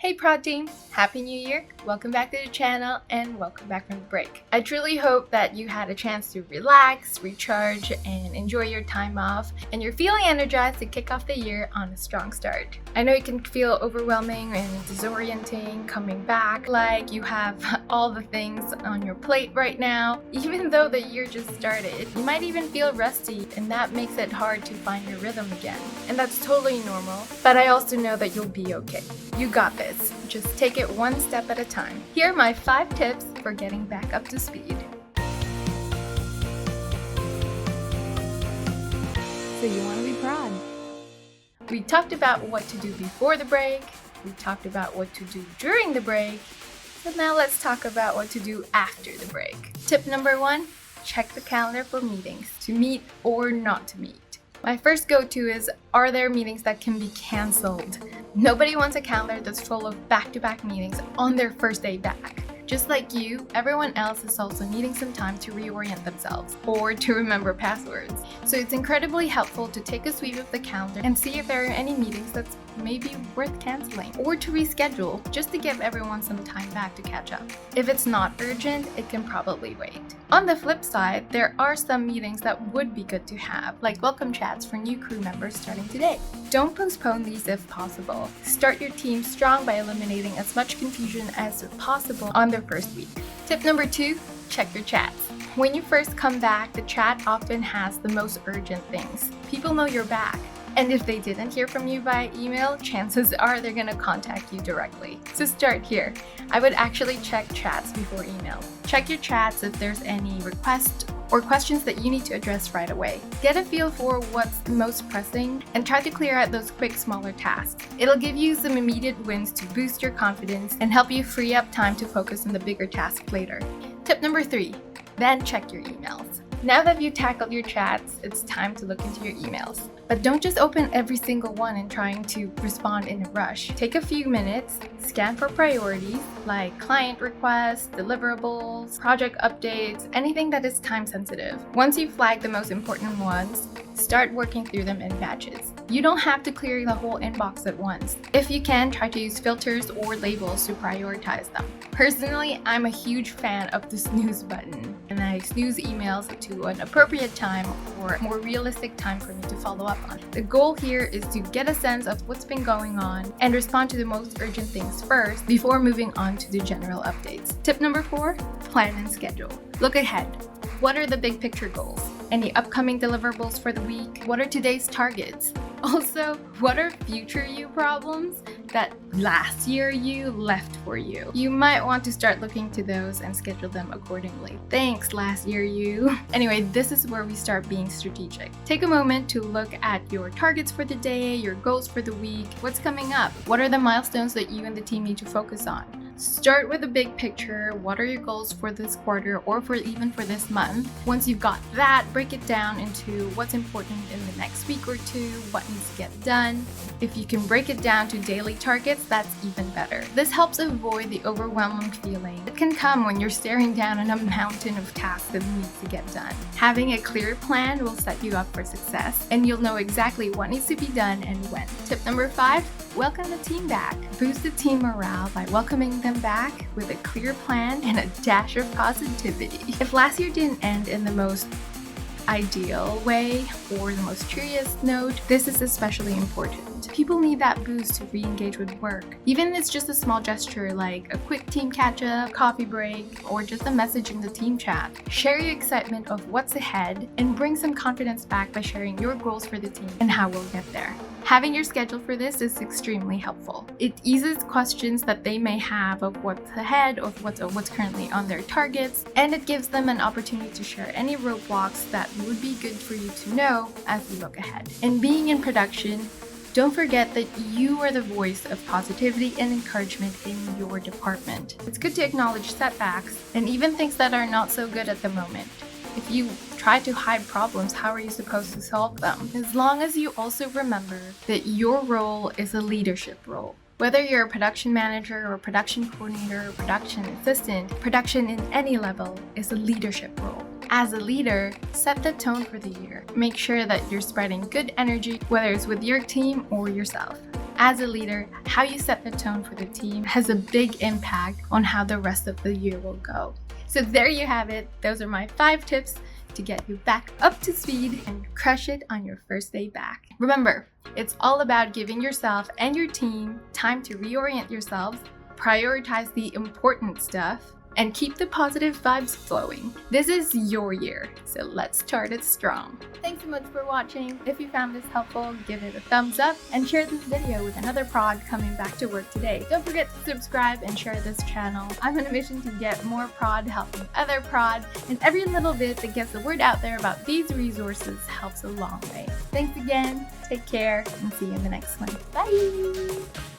Hey Prod Team! Happy New Year! Welcome back to the channel and welcome back from the break. I truly hope that you had a chance to relax, recharge, and enjoy your time off, and you're feeling energized to kick off the year on a strong start. I know it can feel overwhelming and disorienting coming back, like you have all the things on your plate right now. Even though the year just started, you might even feel rusty, and that makes it hard to find your rhythm again. And that's totally normal, but I also know that you'll be okay. You got this. Just take it one step at a time. Here are my 5 tips for getting back up to speed. So you want to be prod. We talked about what to do before the break. We talked about what to do during the break. So now let's talk about what to do after the break. Tip number 1, check the calendar for meetings, to meet or not to meet. My first go-to is, are there meetings that can be cancelled? Nobody wants a calendar that's full of back-to-back meetings on their first day back. Just like you, everyone else is also needing some time to reorient themselves or to remember passwords. So it's incredibly helpful to take a sweep of the calendar and see if there are any meetings that's maybe worth canceling or to reschedule, just to give everyone some time back to catch up. If it's not urgent, it can probably wait. On the flip side, there are some meetings that would be good to have, like welcome chats for new crew members starting today. Don't postpone these if possible. Start your team strong by eliminating as much confusion as possible on their first week. Tip number 2, check your chats. When you first come back, the chat often has the most urgent things. People know you're back. And if they didn't hear from you by email, chances are they're gonna contact you directly. So start here. I would actually check chats before email. Check your chats if there's any requests or questions that you need to address right away. Get a feel for what's most pressing and try to clear out those quick, smaller tasks. It'll give you some immediate wins to boost your confidence and help you free up time to focus on the bigger tasks later. Tip number 3, then check your emails. Now that you've tackled your chats, it's time to look into your emails. But don't just open every single one and trying to respond in a rush. Take a few minutes, scan for priorities like client requests, deliverables, project updates, anything that is time sensitive. Once you flag the most important ones, start working through them in batches. You don't have to clear the whole inbox at once. If you can, try to use filters or labels to prioritize them. Personally, I'm a huge fan of the snooze button, and I snooze emails to an appropriate time or more realistic time for me to follow up on. The goal here is to get a sense of what's been going on and respond to the most urgent things first before moving on to the general updates. Tip number 4, plan and schedule. Look ahead. What are the big picture goals? Any upcoming deliverables for the week? What are today's targets? Also, what are future you problems that last year you left for you? You might want to start looking to those and schedule them accordingly. Thanks, last year you. Anyway, this is where we start being strategic. Take a moment to look at your targets for the day, your goals for the week, what's coming up, what are the milestones that you and the team need to focus on. Start with the big picture. What are your goals for this quarter or even for this month? Once you've got that, break it down into what's important in the next week or two, what needs to get done. If you can break it down to daily targets, that's even better. This helps avoid the overwhelming feeling that can come when you're staring down on a mountain of tasks that needs to get done. Having a clear plan will set you up for success, and you'll know exactly what needs to be done and when. Tip number 5, welcome the team back. Boost the team morale by welcoming them back with a clear plan and a dash of positivity. If last year didn't end in the most ideal way or the most cheeriest note, this is especially important. People need that boost to re-engage with work. Even if it's just a small gesture like a quick team catch-up, coffee break, or just a message in the team chat. Share your excitement of what's ahead and bring some confidence back by sharing your goals for the team and how we'll get there. Having your schedule for this is extremely helpful. It eases questions that they may have of what's ahead, of what's currently on their targets, and it gives them an opportunity to share any roadblocks that would be good for you to know as you look ahead. And being in production, don't forget that you are the voice of positivity and encouragement in your department. It's good to acknowledge setbacks and even things that are not so good at the moment. If you try to hide problems, how are you supposed to solve them? As long as you also remember that your role is a leadership role. Whether you're a production manager or production coordinator or production assistant, production in any level is a leadership role. As a leader, set the tone for the year. Make sure that you're spreading good energy, whether it's with your team or yourself. As a leader, how you set the tone for the team has a big impact on how the rest of the year will go. So there you have it. Those are my 5 tips to get you back up to speed and crush it on your first day back. Remember, it's all about giving yourself and your team time to reorient yourselves, prioritize the important stuff, and keep the positive vibes flowing. This is your year, so let's start it strong. Thanks so much for watching. If you found this helpful, give it a thumbs up and share this video with another prod coming back to work today. Don't forget to subscribe and share this channel. I'm on a mission to get more prod helping other prod, and every little bit that gets the word out there about these resources helps a long way. Thanks again, take care, and see you in the next one. Bye!